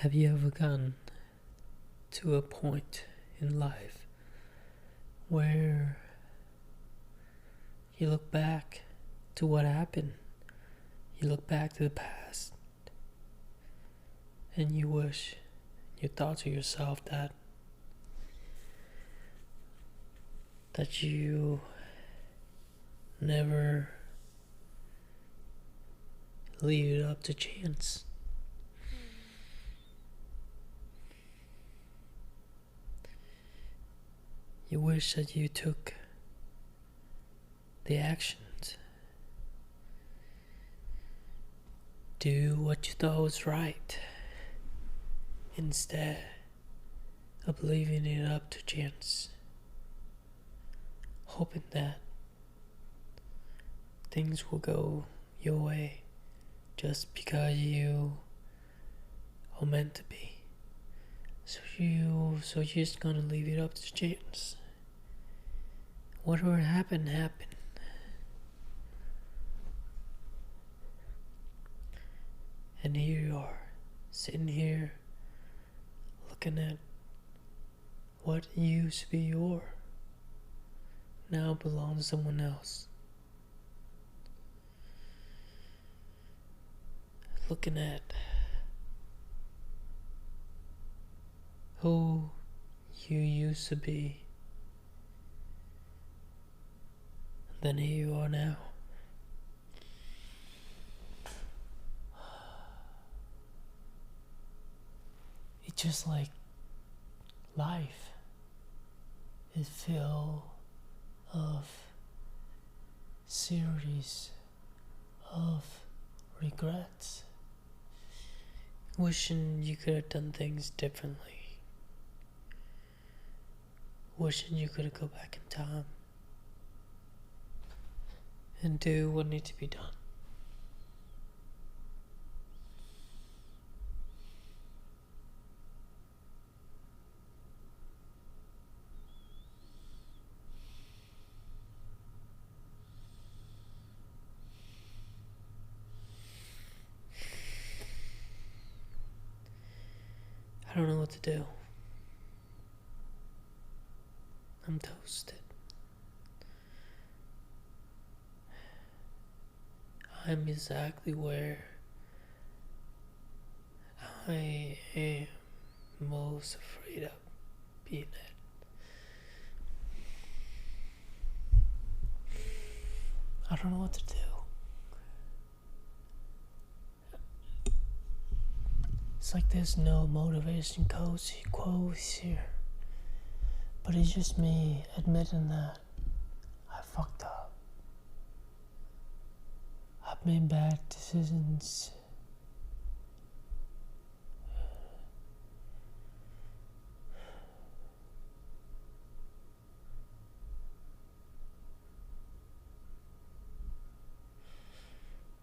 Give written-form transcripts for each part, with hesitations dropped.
Have you ever gotten to a point in life where you look back to what happened, you look back to the past, and you wish, you thought to yourself that you never leave it up to chance? You wish that you took the actions, do what you thought was right, instead of leaving it up to chance, hoping that things will go your way just because you are meant to be. So you're just gonna leave it up to chance. Whatever happened, happened. And here you are, sitting here, looking at what used to be yours, now belongs to someone else. Looking at who you used to be, and then here you are now. It's just like life is filled of series of regrets, wishing you could have done things differently, wishing you could go back in time and do what needs to be done. I don't know what to do. I'm toasted. I'm exactly where I am most afraid of being at. I don't know what to do. It's like there's no motivation quotes here. But it's just me admitting that I fucked up. I've made bad decisions.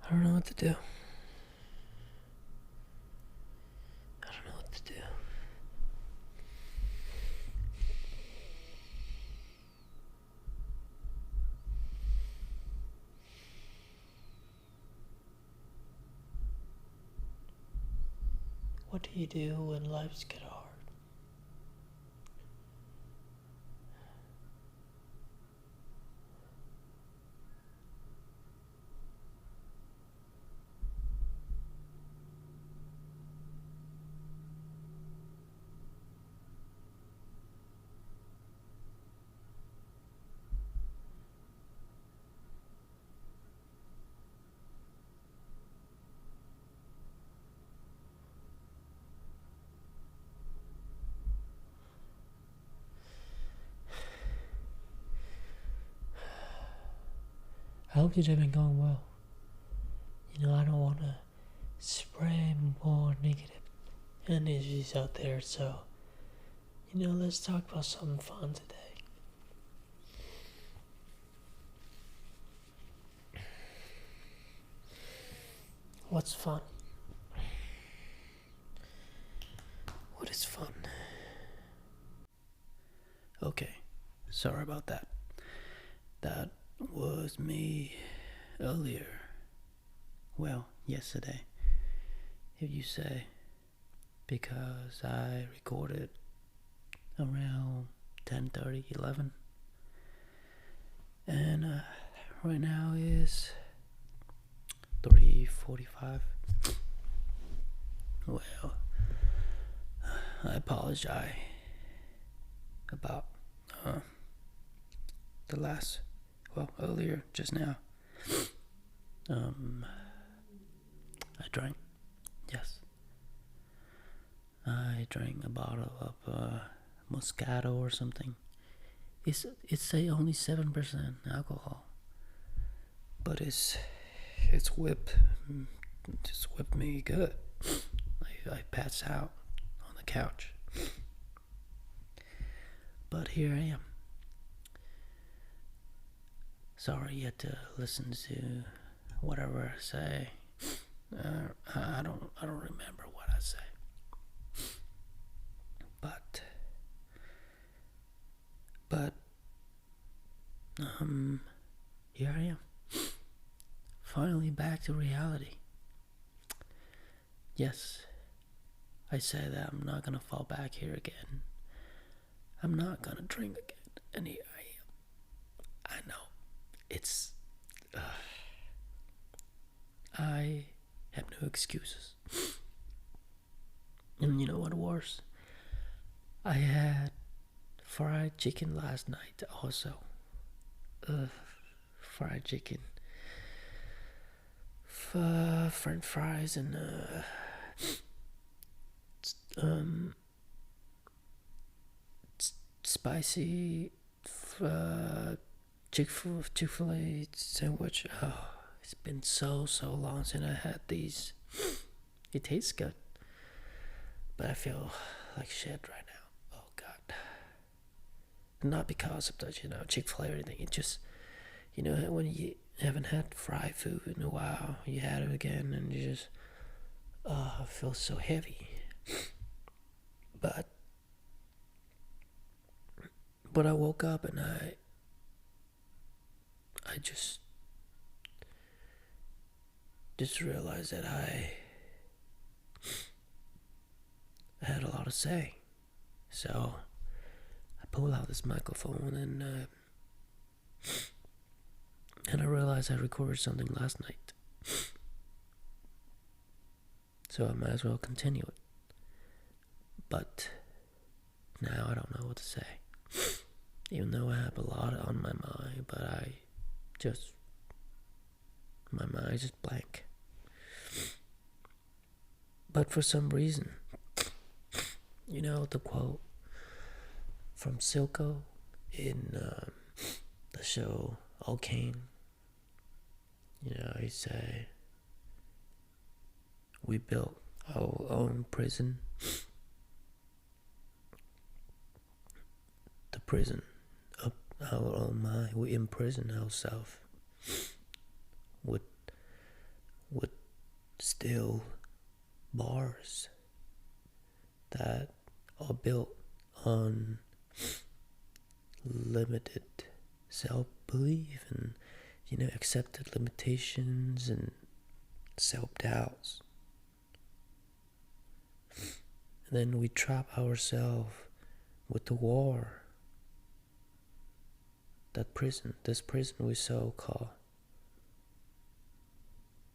I don't know what to do. What do you do when lives get hard? I hope you've been going well. I don't want to spread more negative energies out there, so, let's talk about something fun today. What's fun? What is fun? Okay, sorry about that. That was me earlier. Well, yesterday, if you say, because I recorded around 10:30, 11, and right now is 3:45. Well, I apologize about the last, earlier, just now. I drank, yes. I drank a bottle of Moscato or something. It's say only 7% alcohol, but it's whipped. It's whipped me good. I pass out on the couch. But here I am. Sorry you had to listen to whatever I say. I don't remember what I say. But here I am. Finally back to reality. Yes, I say that I'm not gonna fall back here again. I'm not gonna drink again. And here I know. It's... I have no excuses. And you know what worse? I had fried chicken last night also. Fried chicken. French fries and spicy Chick-fil-A sandwich. Oh, it's been so long since I had these. It tastes good, but I feel like shit right now. Oh God. Not because of the Chick-fil-A or anything. It just, when you haven't had fried food in a while, you had it again and you just feel so heavy. But I woke up and I just realized that I had a lot to say. So I pulled out this microphone and I realized I recorded something last night. So I might as well continue it. But now I don't know what to say. Even though I have a lot on my mind, but my mind is just blank. But for some reason, the quote from Silco in the show Arcane, he say, we built our own prison. The prison of our own mind. We imprison ourselves with steel bars that are built on limited self-belief and accepted limitations and self-doubts. And then we trap ourselves with the war. This prison we so call,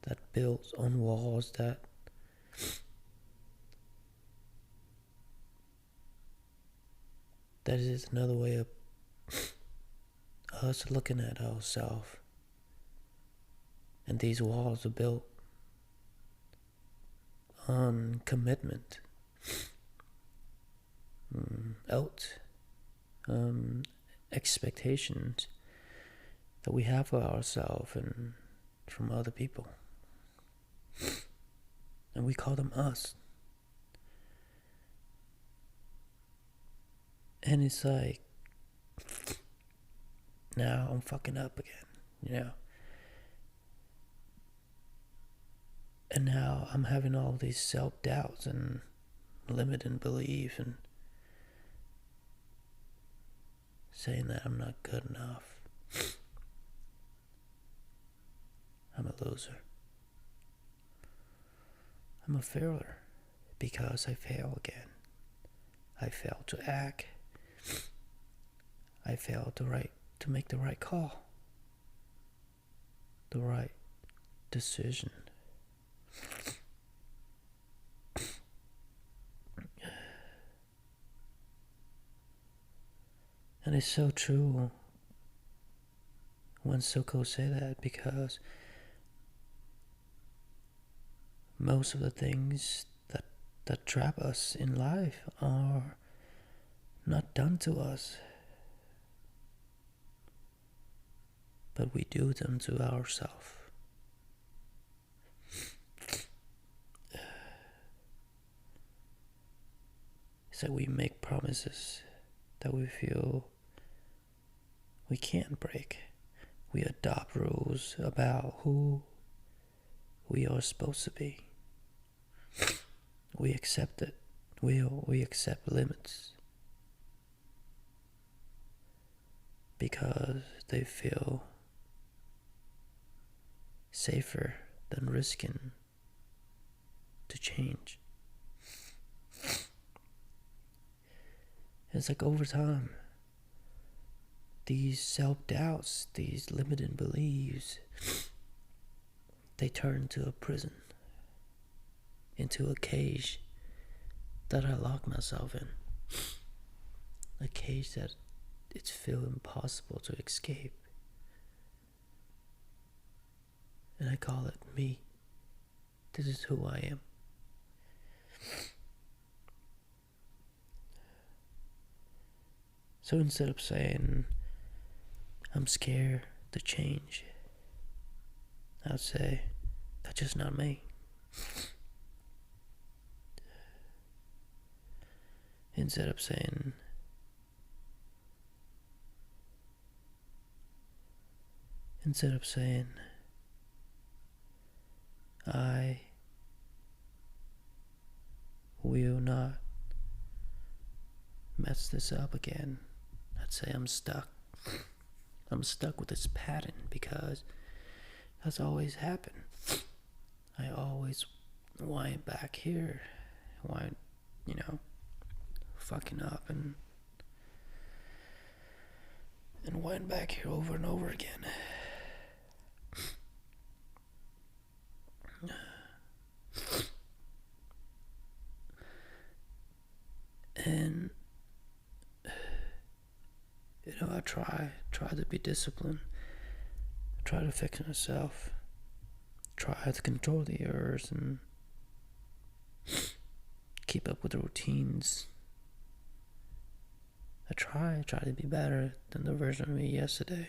that builds on walls that is another way of us looking at ourselves. And these walls are built on commitment, expectations that we have for ourselves and from other people. And we call them us. And it's like, now I'm fucking up again, And now I'm having all these self-doubts and limiting belief and saying that I'm not good enough. I'm a loser. I'm a failure. because I fail again. I fail to act. I fail to make the right call, the right decision. And it's so true when Soko say that, because most of the things that trap us in life are not done to us, but we do them to ourselves. It's like we make promises that we feel we can't break. We adopt rules about who we are supposed to be. We accept it. We accept limits because they feel safer than risking to change. It's like over time, these self-doubts, these limiting beliefs, they turn into a prison, into a cage that I lock myself in. A cage that it's feel impossible to escape. And I call it me. This is who I am. So instead of saying I'm scared to change, I'd say that's just not me. Instead of saying I will not mess this up again, I'd say I'm stuck. I'm stuck with this pattern because that's always happened. I always wind back here, fucking up and wind back here over and over again. And I try to be disciplined, try to fix myself, try to control the errors and keep up with the routines. I try to be better than the version of me yesterday.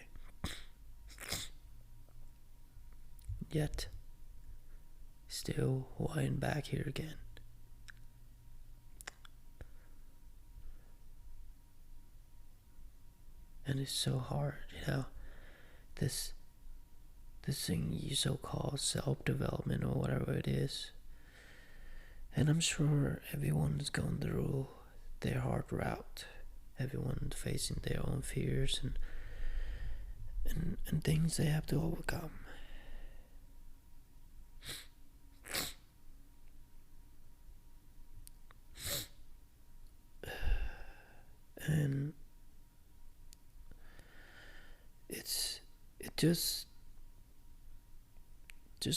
Yet, still wind back here again. And it's so hard, this thing you so-called self-development or whatever it is. And I'm sure everyone's going through their hard route. Everyone's facing their own fears and things they have to overcome. And it just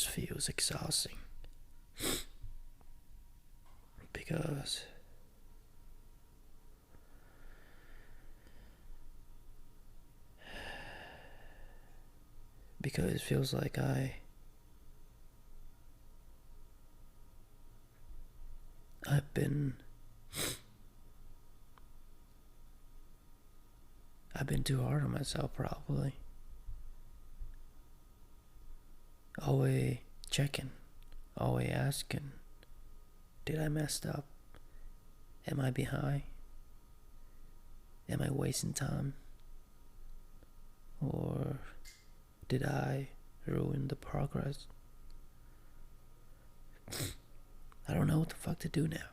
feels exhausting because it feels like I've been too hard on myself, probably. Always checking, always asking, did I mess up? Am I behind? Am I wasting time? Or did I ruin the progress? I don't know what the fuck to do now.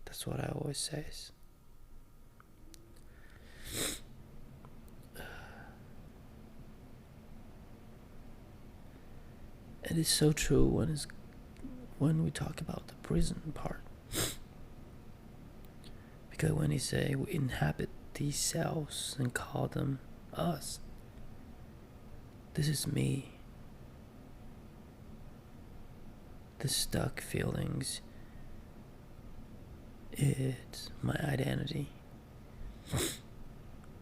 That's what I always say. And it's so true when we talk about the prison part. Because when he say we inhabit these cells and call them us, this is me. The stuck feelings, it's my identity.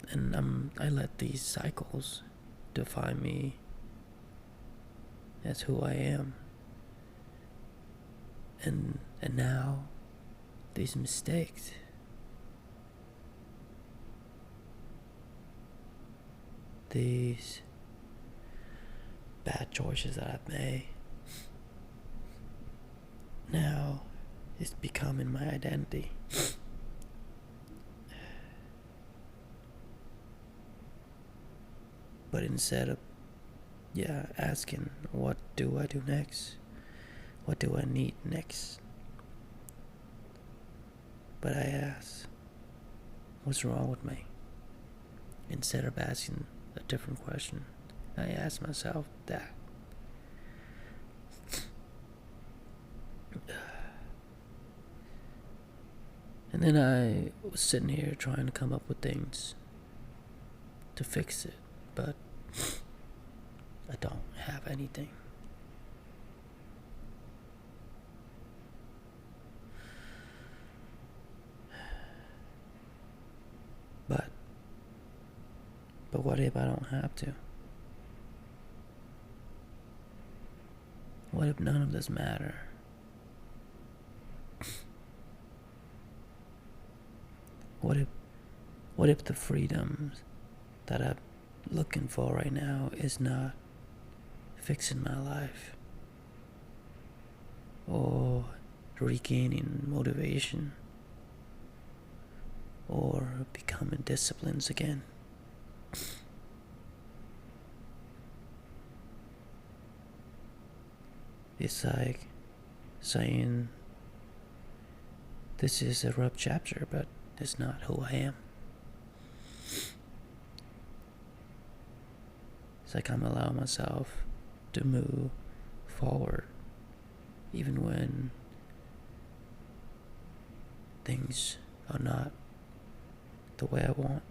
And I let these cycles define me as who I am. And now these mistakes, these bad choices that I've made, now it's becoming my identity. But instead of asking what do I do next, what do I need next, but I ask, what's wrong with me? Instead of asking a different question, I ask myself that. And then I was sitting here trying to come up with things to fix it, but I don't have anything. But what if I don't have to? What if none of this matter? What if the freedoms that I'm looking for right now is not fixing my life or regaining motivation or becoming disciplines again? It's like saying this is a rough chapter, but it's not who I am. It's like I'm allowing myself to move forward even when things are not the way I want.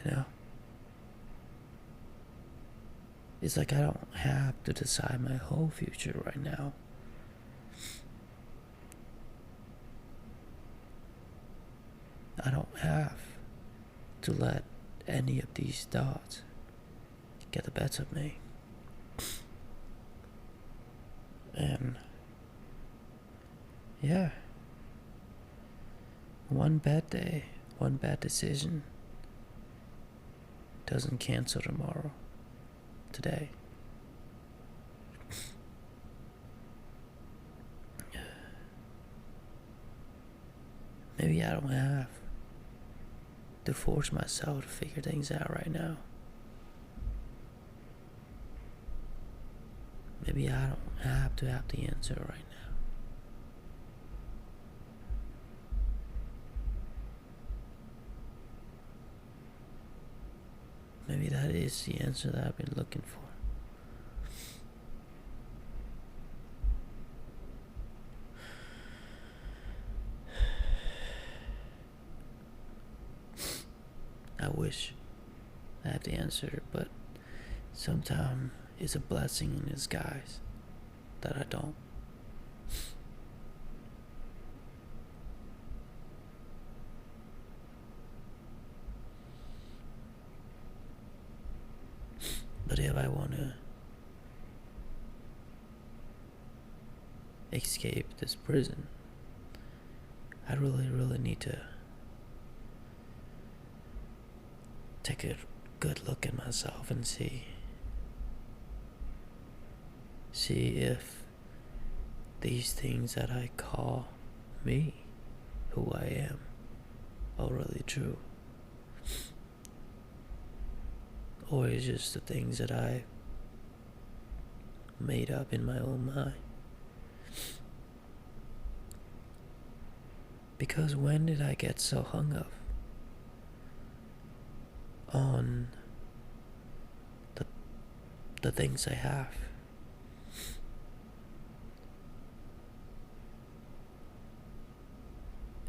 You know? It's like I don't have to decide my whole future right now. I don't have to let any of these thoughts get the best of me. And yeah, one bad day, one bad decision doesn't cancel tomorrow, today. Maybe I don't have to force myself to figure things out right now. Maybe I don't have to have the answer right now. Maybe that is the answer that I've been looking for. I wish I had the answer, but sometimes it's a blessing in disguise that I don't. But if I want to escape this prison, I really need to take a good look at myself and see if these things that I call me, who I am, are really true. Or is just the things that I made up in my own mind. Because when did I get so hung up on the things I have.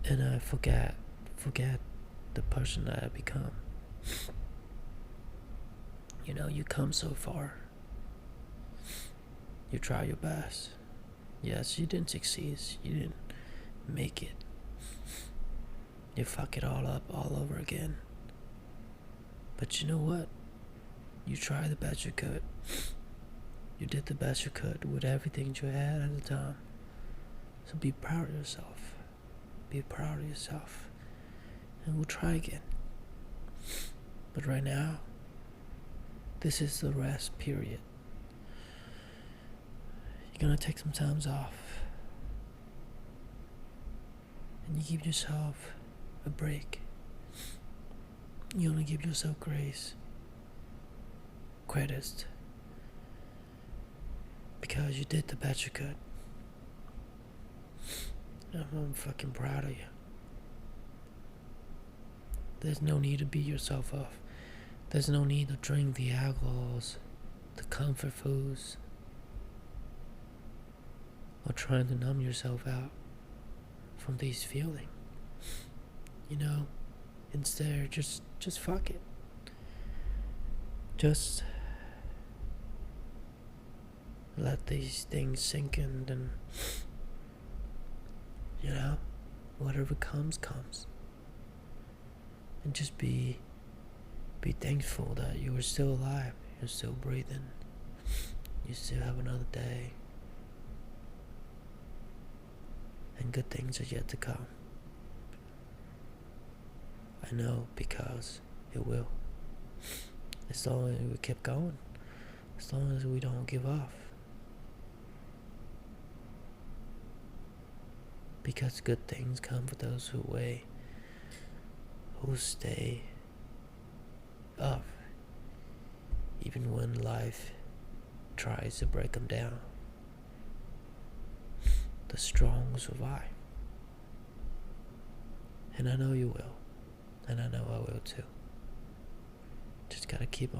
And I forget the person that I become. You know, you come so far. You try your best. Yes, you didn't succeed. You didn't make it. You fuck it all up all over again. But you know what? You tried the best you could. You did the best you could with everything you had at the time. So be proud of yourself. Be proud of yourself. And we'll try again. But right now, this is the rest period. You're gonna take some time off. And you give yourself a break. You only give yourself grace, credits, because you did the best you could. I'm fucking proud of you. There's no need to beat yourself up. There's no need to drink the alcohols, the comfort foods, or trying to numb yourself out from these feelings. You know, instead, just fuck it. Just let these things sink in, and you know, whatever comes. And just be thankful that you are still alive, you're still breathing, you still have another day, and good things are yet to come. I know, because it will. As long as we keep going, as long as we don't give up. Because good things come for those who wait, who stay up, even when life tries to break them down. The strong survive. And I know you will. And I know I will too. Just gotta keep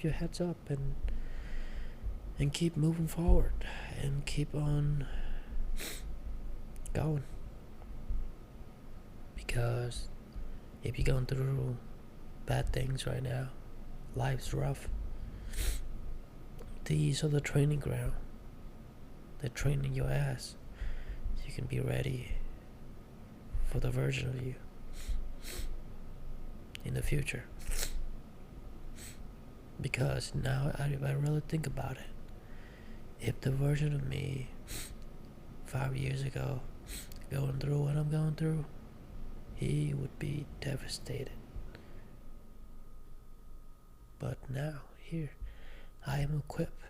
your heads up and keep moving forward and keep on going. Because if you're going through bad things right now, life's rough, these are the training ground. They're training your ass so you can be ready for the version of you in the future. Because now, if I really think about it, if the version of me 5 years ago going through what I'm going through, he would be devastated. But now, here, I am equipped.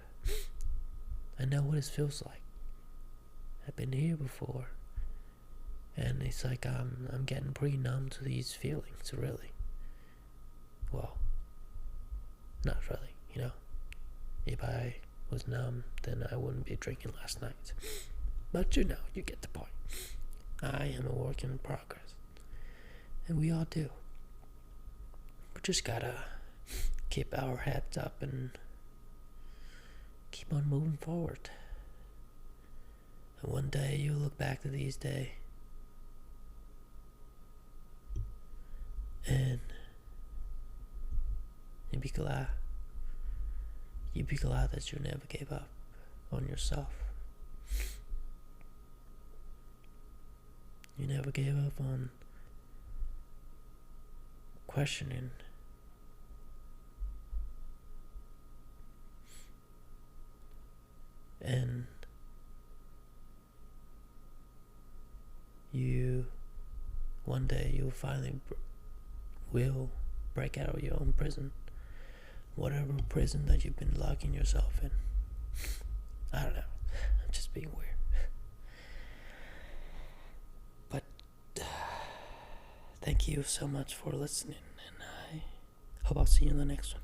I know what it feels like. I've been here before. And it's like I'm getting pretty numb to these feelings, really. Well, not really, you know. If I was numb, then I wouldn't be drinking last night. But you know, you get the point. I am a work in progress. And we all do. We just gotta keep our heads up and keep on moving forward. And one day you'll look back to these days and you'll be glad. You'll be glad that you never gave up on yourself. You never gave up on questioning and one day you'll finally will break out of your own prison, whatever prison that you've been locking yourself in. I don't know, I'm just being weird. But thank you so much for listening, and I hope I'll see you in the next one.